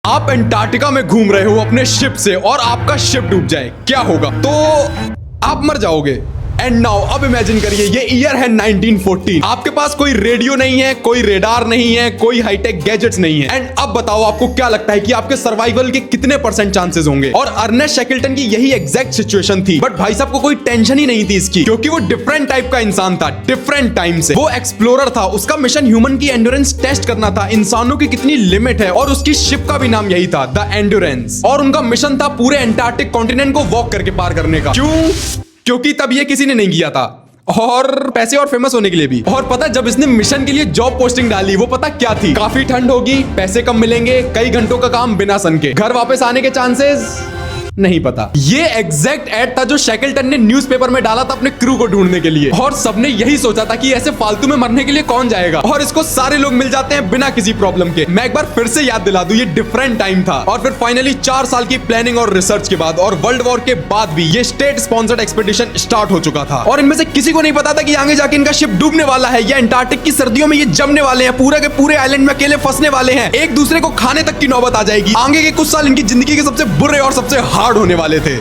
आप अंटार्कटिका में घूम रहे हो अपने शिप से और आपका शिप डूब जाए, क्या होगा? तो आप मर जाओगे। एंड नाउ अब इमेजिन करिए, ये ईयर है 1914। आपके पास कोई रेडियो नहीं है, कोई रेडार नहीं है, कोई हाईटेक गैजेट्स नहीं है। एंड अब बताओ आपको क्या लगता है कि आपके सर्वाइवल के कितने % चांसेस होंगे? और अर्नेस्ट शैकल्टन की यही एग्जैक्ट सिचुएशन थी। बट भाई साहब को कोई टेंशन ही नहीं थी इसकी, क्योंकि वो डिफरेंट टाइप का इंसान था, डिफरेंट टाइम से। वो एक्सप्लोरर था, उसका मिशन ह्यूमन की एंड्योरेंस टेस्ट करना था, इंसानों की कितनी लिमिट है। और उसकी शिप का भी नाम यही था, द एंड्योरेंस। और उनका मिशन था पूरे एंटार्क्टिक कॉन्टिनेंट को वॉक करके पार करने का। क्यों? क्योंकि तब ये किसी ने नहीं किया था, और पैसे और फेमस होने के लिए भी। और पता जब इसने मिशन के लिए जॉब पोस्टिंग डाली, वो पता क्या थी? काफी ठंड होगी, पैसे कम मिलेंगे, कई घंटों का काम बिना सन के, घर वापस आने के चांसेस नहीं पता। ये एग्जैक्ट एड था जो शैकल्टन ने न्यूज़पेपर में डाला था अपने क्रू को ढूंढने के लिए। और सबने यही सोचा था कि ऐसे फालतू में मरने के लिए कौन जाएगा, और इसको सारे लोग मिल जाते हैं बिना किसी प्रॉब्लम के। मैं एक बार फिर से याद दिला दूं, ये डिफरेंट टाइम था। और फिर फाइनली 4 साल की प्लानिंग और रिसर्च के बाद और वर्ल्ड वॉर के बाद भी ये स्टेट स्पॉन्सर्ड एक्सपेडिशन स्टार्ट हो चुका था। और इनमें से किसी को नहीं पता था कि आगे जाके इनका शिप डूबने वाला है, या अंटार्कटिक की सर्दियों में ये जमने वाले हैं, पूरे के पूरे आइलैंड में अकेले फंसने वाले हैं, एक दूसरे को खाने तक की नौबत आ जाएगी। आगे के कुछ साल इनकी जिंदगी के सबसे बुरे और सबसे हार्ड होने वाले थे।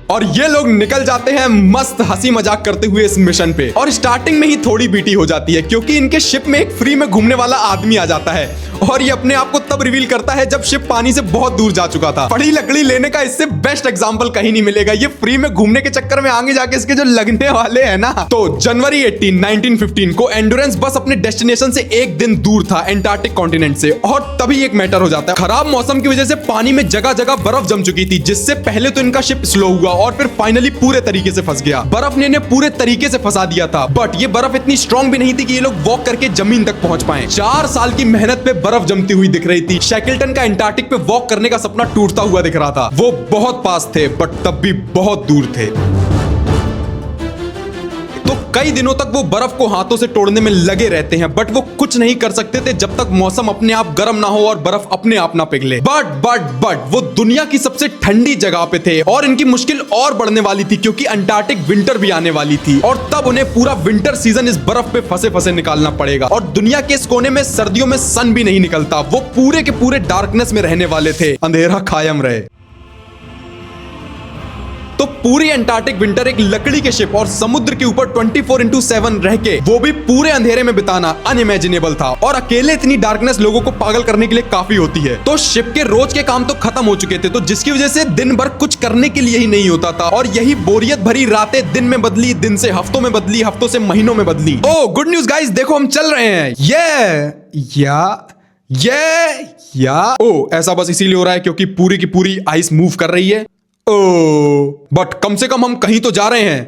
और ये लोग निकल जाते हैं मस्त हंसी मजाक करते हुए इस मिशन पे। और स्टार्टिंग में ही थोड़ी बीटी हो जाती है, क्योंकि इनके शिप में एक फ्री में घूमने वाला आदमी आ जाता है। और ये अपने आप को तब रिवील करता है जब शिप पानी से बहुत दूर जा चुका था। पड़ी लकड़ी लेने का इससे बेस्ट एग्जांपल कहीं नहीं मिलेगा। ये फ्री में घूमने के चक्कर में आगे जाके इसके जो लगने वाले हैं ना। तो जनवरी 18, 1915 को एंड्योरेंस बस अपने डेस्टिनेशन से एक दिन दूर था, एंटार्क्टिक कॉन्टिनेंट से। और तभी एक मैटर हो जाता है। खराब मौसम की वजह से पानी में जगह जगह बर्फ जम चुकी थी, जिससे पहले तो इनका शिप स्लो हुआ और फिर फाइनली पूरे तरीके से फंस गया। बर्फ ने इन्हें पूरे तरीके से फंसा दिया था। बट ये बर्फ इतनी स्ट्रॉन्ग भी नहीं थी कि ये लोग वॉक करके जमीन तक पहुंच पाए। 4 साल की मेहनत पे बर्फ जमती हुई दिख रही थी। शैकल्टन का एंटार्क्टिक पे वॉक करने का सपना टूटता हुआ दिख रहा था। वो बहुत पास थे, बट तब भी बहुत दूर थे। तो कई दिनों तक वो बर्फ को हाथों से तोड़ने में लगे रहते हैं, बट वो कुछ नहीं कर सकते थे जब तक मौसम अपने आप गर्म ना हो और बर्फ अपने आप ना पिघले। बट वो दुनिया की सबसे ठंडी जगह पे थे, और इनकी मुश्किल और बढ़ने वाली थी, क्योंकि अंटार्कटिक विंटर भी आने वाली थी। और तब उन्हें पूरा विंटर सीजन इस बर्फ पे फंसे फंसे निकालना पड़ेगा। और दुनिया के इस कोने में सर्दियों में सन भी नहीं निकलता। वो पूरे के पूरे डार्कनेस में रहने वाले थे, अंधेरा कायम रहे। तो पूरी अंटार्कटिक विंटर एक लकड़ी के शिप और समुद्र के ऊपर 24/7 रह के, वो भी पूरे अंधेरे में बिताना अनइमेजिनेबल था। और अकेले इतनी डार्कनेस लोगों को पागल करने के लिए काफी होती है। तो शिप के रोज के काम तो खत्म हो चुके थे, तो जिसकी वजह से दिन भर कुछ करने के लिए ही नहीं होता था। और यही बोरियत भरी रातें दिन में बदली, दिन से हफ्तों में बदली, हफ्तों से महीनों में बदली। ओह गुड न्यूज गाइस, देखो हम चल रहे हैं। ऐसा बस इसीलिए हो रहा है क्योंकि पूरी की पूरी आइस मूव कर रही है। बट कम से कम हम कहीं तो जा रहे हैं।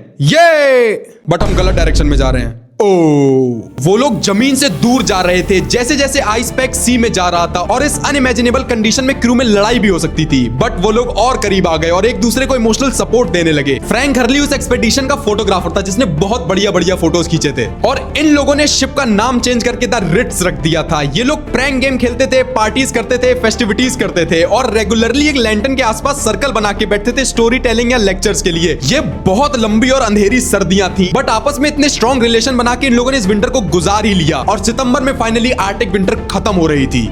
बट हम गलत डायरेक्शन में जा रहे हैं। वो लोग जमीन से दूर जा रहे थे जैसे जैसे आइस पैक सी में जा रहा था। और इस अनइमेजिनेबल कंडीशन में क्रू में लड़ाई भी हो सकती थी, बट वो लोग और करीब आ गए और एक दूसरे को इमोशनल सपोर्ट देने लगे। फ्रैंक हर्ली उस एक्सपेडिशन का फोटोग्राफर था जिसने बहुत बढ़िया बढ़िया फोटोज खींचे थे। और इन लोगों ने शिप का नाम चेंज करके द रिट्स रख दिया था। ये लोग प्रैंक गेम खेलते थे, पार्टीज करते थे, फेस्टिविटीज करते थे, और रेगुलरली एक लैंटर्न के आसपास सर्कल बना के बैठते थे स्टोरी टेलिंग या लेक्चर्स के लिए। ये बहुत लंबी और अंधेरी सर्दियां थी, बट आपस में इतने स्ट्रॉन्ग रिलेशन बना के इन लोगों ने इस विंटर को गुजार ही लिया। और सितंबर में फाइनली आर्कटिक विंटर खत्म हो रही थी।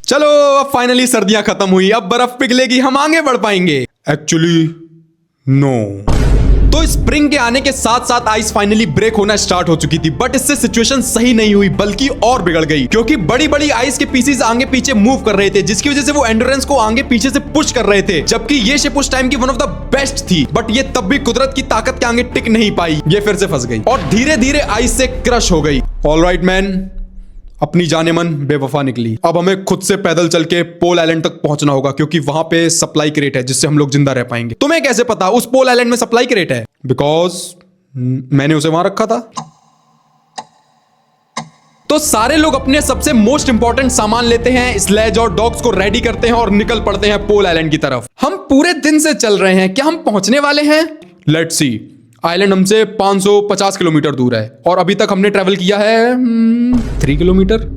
चलो अब फाइनली सर्दियां खत्म हुई, अब बर्फ पिघलेगी, हम आगे बढ़ पाएंगे। Actually no. तो स्प्रिंग के आने के साथ साथ आइस फाइनली ब्रेक होना स्टार्ट हो चुकी थी, बट इससे सिचुएशन सही नहीं हुई बल्कि और बिगड़ गई, क्योंकि बड़ी बड़ी आइस के पीसेस आगे पीछे मूव कर रहे थे, जिसकी वजह से वो एंड्योरेंस को आगे पीछे से पुश कर रहे थे। जबकि ये शिप उस टाइम की वन ऑफ द बेस्ट थी, बट ये तब भी कुदरत की ताकत के आगे टिक नहीं पाई। ये फिर से फंस गई और धीरे धीरे आइस से क्रश हो गई। ऑलराइट मैन, अपनी जाने मन बेवफा निकली। अब हमें खुद से पैदल चल के पोल आइलैंड तक पहुंचना होगा, क्योंकि वहां पे सप्लाई क्रेट है जिससे हम लोग जिंदा रह पाएंगे। तुम्हें कैसे पता उस पोल आइलैंड में सप्लाई क्रेट है? बिकॉज मैंने उसे वहां रखा था। तो सारे लोग अपने सबसे मोस्ट इंपॉर्टेंट सामान लेते हैं, स्लेज और डॉग्स को रेडी करते हैं और निकल पड़ते हैं पोल आइलैंड की तरफ। हम पूरे दिन से चल रहे हैं, क्या हम पहुंचने वाले हैं? Let's see. आइलैंड हमसे 550 किलोमीटर दूर है और अभी तक हमने ट्रेवल किया है 3 किलोमीटर।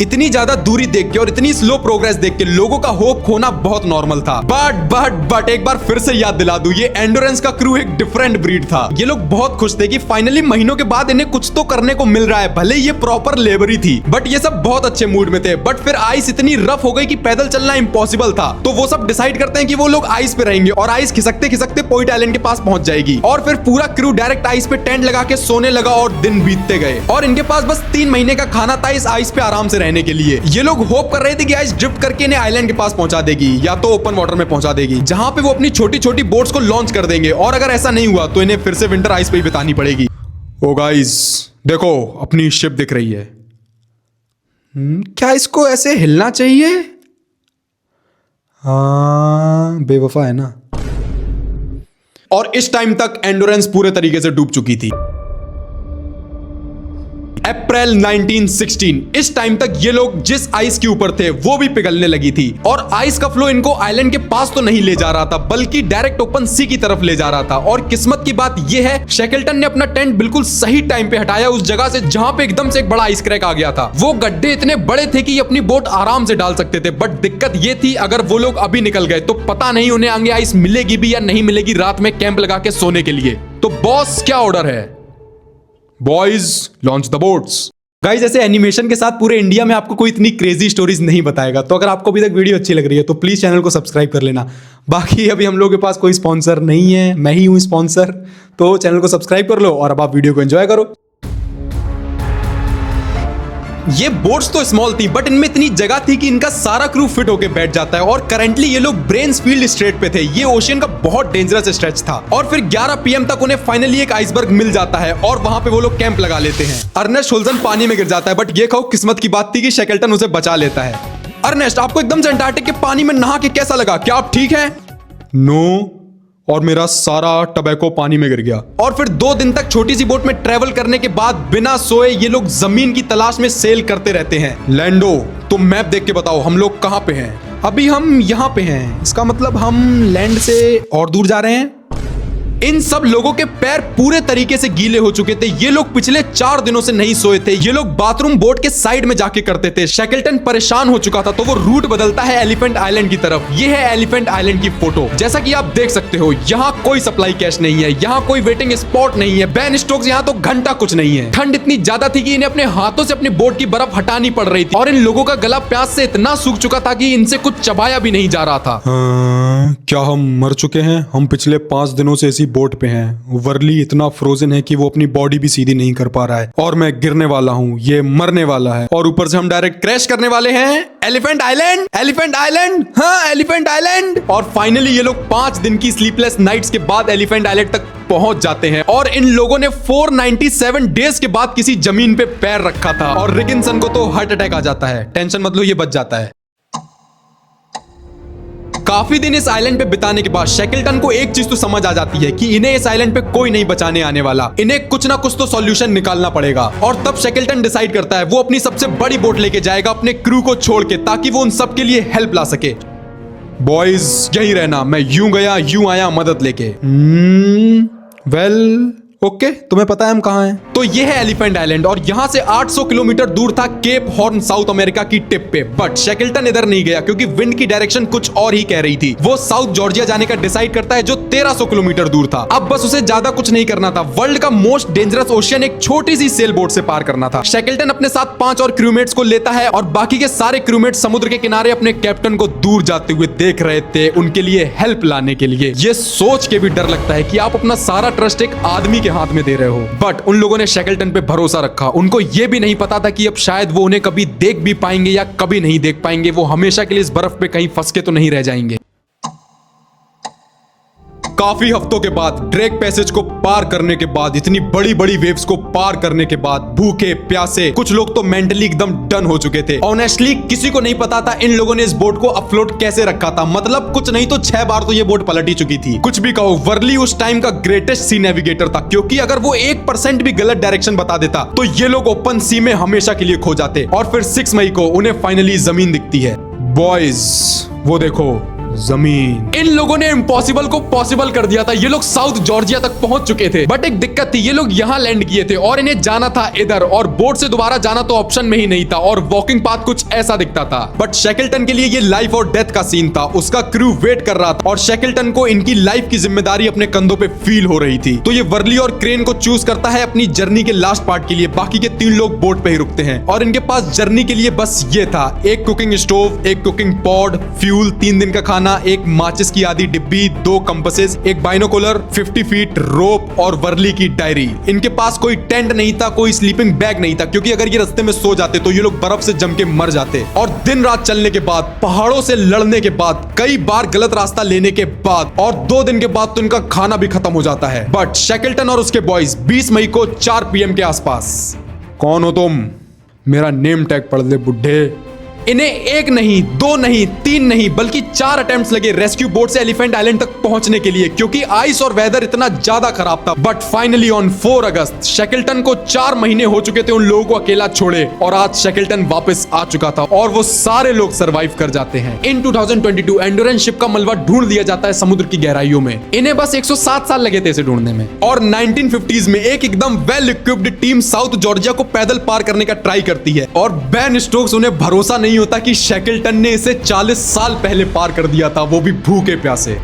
इतनी ज्यादा दूरी देख के और इतनी स्लो प्रोग्रेस देख के लोगों का होप खोना बहुत नॉर्मल था। बट एक बार फिर से याद दिला दूं, ये एंडोरेंस का क्रू एक डिफरेंट ब्रीड था। ये लोग बहुत खुश थे कि फाइनली महीनों के बाद इन्हें कुछ तो करने को मिल रहा है, भले ये प्रॉपर लेबर ही थी। बट ये सब बहुत अच्छे मूड में थे। बट फिर आइस इतनी रफ हो गई कि पैदल चलना इम्पॉसिबल था, तो वो सब डिसाइड करते हैं कि वो लोग आइस पे रहेंगे और आइस खिसकते खिसकते पॉइंट आइलैंड के पास पहुंच जाएगी। और फिर पूरा क्रू डायरेक्ट आइस पे टेंट लगा के सोने लगा और दिन बीतते गए। और इनके पास बस 3 महीने का खाना था इस आइस पे आराम से रहने के लिए। ये लोग होप कर रहे थे कि आइस ड्रिफ्ट करके इन्हें आइलैंड के पास पहुंचा देगी या तो ओपन वाटर में पहुंचा देगी, जहां पे वो अपनी छोटी छोटी बोट्स को लॉन्च कर देंगे। और अगर ऐसा नहीं हुआ तो इन्हें फिर से विंटर आइस पे ही बितानी पड़ेगी। ओ गाइस, देखो अपनी शिप दिख रही है। क्या इसको ऐसे हिलना चाहिए? हाँ, बेवफा है ना। और इस टाइम तक एंडोरेंस पूरे तरीके से डूब चुकी थी। अप्रैल 1916, इस टाइम तक ये लोग जिस आइस के ऊपर थे वो भी पिघलने लगी थी। और आइस का फ्लो इनको आइलैंड के पास तो नहीं ले जा रहा था, बल्कि डायरेक्ट ओपन सी की तरफ ले जा रहा था। और किस्मत की बात ये है, शेकल्टन ने अपना टेंट बिल्कुल सही टाइम पे हटाया उस जगह से जहां पे एकदम से एक बड़ा आइस क्रैक आ गया था। वो गड्ढे इतने बड़े थे कि अपनी बोट आराम से डाल सकते थे। बट दिक्कत ये थी, अगर वो लोग अभी निकल गए तो पता नहीं उन्हें आगे आइस मिलेगी भी या नहीं मिलेगी रात में कैंप लगा के सोने के लिए। तो बॉस क्या ऑर्डर है? Boys, launch the boats. Guys, ऐसे एनिमेशन के साथ पूरे इंडिया में आपको कोई इतनी क्रेजी स्टोरीज नहीं बताएगा। तो अगर आपको अभी तक वीडियो अच्छी लग रही है तो प्लीज चैनल को सब्सक्राइब कर लेना। बाकी अभी हम लोगों के पास कोई स्पॉन्सर नहीं है, मैं ही हूं स्पॉन्सर। तो चैनल को सब्सक्राइब कर लो और अब आप वीडियो को एंजॉय करो। ये बोट्स तो स्मॉल थी, बट इनमें इतनी जगह थी कि इनका सारा क्रू फिट होके बैठ जाता है। और करंटली ये लोग ब्रेन्सफील्ड स्ट्रेट पे थे। ये ओशियन का बहुत डेंजरस स्ट्रेच था। और फिर 11 PM तक उन्हें फाइनली एक आइसबर्ग मिल जाता है और वहां पे वो लोग कैंप लगा लेते हैं। अर्नेस्ट होल्जन पानी में गिर जाता है, बट ये खाओ किस्मत की बात थी कि शेकल्टन उसे बचा लेता है। अर्नेस्ट, आपको एकदम से अंटार्कटिक के पानी में नहा के कैसा लगा? क्या आप ठीक हैं? नो, और मेरा सारा टबैको पानी में गिर गया। और फिर 2 दिन तक छोटी सी बोट में ट्रेवल करने के बाद बिना सोए ये लोग जमीन की तलाश में सेल करते रहते हैं। लैंडो, तुम मैप देख के बताओ हम लोग कहां पे हैं? अभी हम यहां पे हैं। इसका मतलब हम लैंड से और दूर जा रहे हैं। इन सब लोगों के पैर पूरे तरीके से गीले हो चुके थे। ये लोग पिछले 4 दिनों से नहीं सोए थे। ये लोग बाथरूम बोट के साइड में जाके करते थे। शेकल्टन परेशान हो चुका था, तो वो रूट बदलता है एलिफेंट आइलैंड की तरफ। ये है एलिफेंट आइलैंड की फोटो। जैसा कि आप देख सकते हो, यहाँ कोई सप्लाई कैश नहीं है, यहाँ कोई वेटिंग स्पॉट नहीं है, बैन स्टोक्स यहाँ तो घंटा कुछ नहीं है। ठंड इतनी ज्यादा थी कि इन्हें अपने हाथों से अपनी बोट की बर्फ हटानी पड़ रही थी। और इन लोगों का गला प्यास से इतना सूख चुका था कि इनसे कुछ चबाया भी नहीं जा रहा था। क्या हम मर चुके हैं? हम पिछले 5 दिनों से इसी बोट पे हैं। वर्ली इतना फ्रोजन है कि वो अपनी बॉडी भी सीधी नहीं कर पा रहा है। और मैं गिरने वाला हूँ, ये मरने वाला है। और ऊपर से हम डायरेक्ट क्रैश करने वाले हैं। एलिफेंट आइलैंड, एलिफेंट आइलैंड, हाँ एलिफेंट आइलैंड। और फाइनली ये लोग 5 दिन की स्लीपलेस नाइट्स के बाद एलिफेंट आइलैंड तक पहुंच जाते हैं। और इन लोगों ने 497 डेज के बाद किसी जमीन पे पैर रखा था। और रिकिंसन को तो हार्ट अटैक आ जाता है। टेंशन मतलब ये बच जाता है। काफी दिन इस आइलैंड पे बिताने के बाद शेकल्टन को एक चीज तो समझ आ जाती है कि इन्हें इस आइलैंड पे कोई नहीं बचाने आने वाला। इन्हें कुछ ना कुछ तो सॉल्यूशन निकालना पड़ेगा। और तब शेकल्टन डिसाइड करता है वो अपनी सबसे बड़ी बोट लेके जाएगा अपने क्रू को छोड़ के, ताकि वो उन सब के लिए हेल्प ला सके। बॉयज, यहीं रहना, मैं यूं गया यूं आया मदद लेके। वेल ओके, तुम्हें पता है हम कहाँ हैं? तो ये है एलिफेंट आइलैंड और यहाँ से 800 किलोमीटर दूर था केप हॉर्न साउथ अमेरिका की टिप पे। बट शेकल्टन इधर नहीं गया क्योंकि विंड की डायरेक्शन कुछ और ही कह रही थी। वो साउथ जॉर्जिया जाने का डिसाइड करता है जो 1300 किलोमीटर दूर था। अब बस उसे ज्यादा कुछ नहीं करना था। वर्ल्ड का मोस्ट डेंजरस ओशियन एक छोटी सी सेल बोट से पार करना था। शेकल्टन अपने साथ 5 और क्रूमेट्स को लेता है और बाकी के सारे क्रूमेट समुद्र के किनारे अपने कैप्टन को दूर जाते हुए देख रहे थे, उनके लिए हेल्प लाने के लिए। ये सोच के भी डर लगता है कि आप अपना सारा ट्रस्ट एक आदमी के हाथ में दे रहे हो। बट उन लोगों ने शेकल्टन पे भरोसा रखा। उनको यह भी नहीं पता था कि अब शायद वो उन्हें कभी देख भी पाएंगे या कभी नहीं देख पाएंगे। वो हमेशा के लिए इस बर्फ पे कहीं फंस के तो नहीं रह जाएंगे। काफी हफ्तों के बाद ड्रेक पैसेज को पार करने के बाद, इतनी बड़ी बड़ी वेव्स को पार करने के बाद, भूखे प्यासे कुछ लोग तो मेंटली एकदम डन हो चुके थे। ऑनेस्टली किसी को नहीं पता था इन लोगों ने इस बोट को अफलोट कैसे रखा था। मतलब कुछ नहीं तो 6 बार तो ये बोट पलट ही चुकी थी। कुछ भी कहो, वर्ली उस टाइम का ग्रेटेस्ट सी नेविगेटर था, क्योंकि अगर वो 1% भी गलत डायरेक्शन बता देता तो ये लोग ओपन सी में हमेशा के लिए खो जाते। और फिर 6 मई को उन्हें फाइनली जमीन दिखती है। बॉयज, वो देखो जमीन। इन लोगों ने इम्पॉसिबल को पॉसिबल कर दिया था। ये लोग साउथ जॉर्जिया तक पहुंच चुके थे, बट एक दिक्कत थी, ये लोग यहाँ लैंड किए थे और इन्हें जाना था इधर, और बोट से दोबारा जाना तो ऑप्शन में ही नहीं था, और वॉकिंग पाथ कुछ ऐसा दिखता था। बट शैकलटन के लिए ये लाइफ और डेथ का सीन था। उसका क्रू वेट कर रहा था और शैकलटन को इनकी लाइफ की जिम्मेदारी अपने कंधों पे फील हो रही थी। तो ये वर्ली और क्रेन को चूज करता है अपनी जर्नी के लास्ट पार्ट के लिए। बाकी के 3 लोग बोट पे ही रुकते हैं और इनके पास जर्नी के लिए बस ये था, एक कुकिंग स्टोव, एक कुकिंग पॉड, फ्यूल, 3 दिन का खाना, एक माचिस की आधी डिब्बी, 2 कंपासेस, एक बाइनोकुलर, 50 फीट रोप और वर्ली की डायरी। इनके पास कोई टेंट नहीं था, कोई स्लीपिंग बैग नहीं था, क्योंकि अगर ये रास्ते में सो जाते तो ये लोग बर्फ से जम के मर जाते। और दिन रात चलने के बाद, पहाड़ों से लड़ने के बाद, कई बार गलत रास्ता लेने के बाद और 2 दिन के बाद तो इनका खाना भी खत्म हो जाता है। बट शैकलटन और उसके बॉयज 20 मई को 4 PM के आसपास, कौन हो तुम, मेरा नेम टैग पढ़ ले बुड्ढे। इन्हें 1 नहीं, 2 नहीं, 3 नहीं, बल्कि 4 अटेम्प्ट्स लगे रेस्क्यू बोट से एलिफेंट आइलैंड तक पहुंचने के लिए, क्योंकि आइस और वेदर इतना ज्यादा खराब था। बट फाइनली ऑन 4 अगस्त शैकलटन को 4 महीने हो चुके थे उन लोगों को अकेला छोड़े, और आज शैकलटन वापस आ चुका था और वो सारे लोग सर्वाइव कर जाते हैं। इन 2022 एंडोरेंस शिप का मलबा ढूंढ लिया जाता है समुद्र की गहराइयों में। इन्हें बस 107 साल लगे थे इसे ढूंढने में। और 1950s में एक एकदम well equipped team south Georgia को पैदल पार करने का ट्राई करती है, और बेन स्टोक्स उन्हें भरोसा नहीं होता कि शैकलटन ने इसे 40 साल पहले पार कर दिया था, वो भी भूखे प्यासे।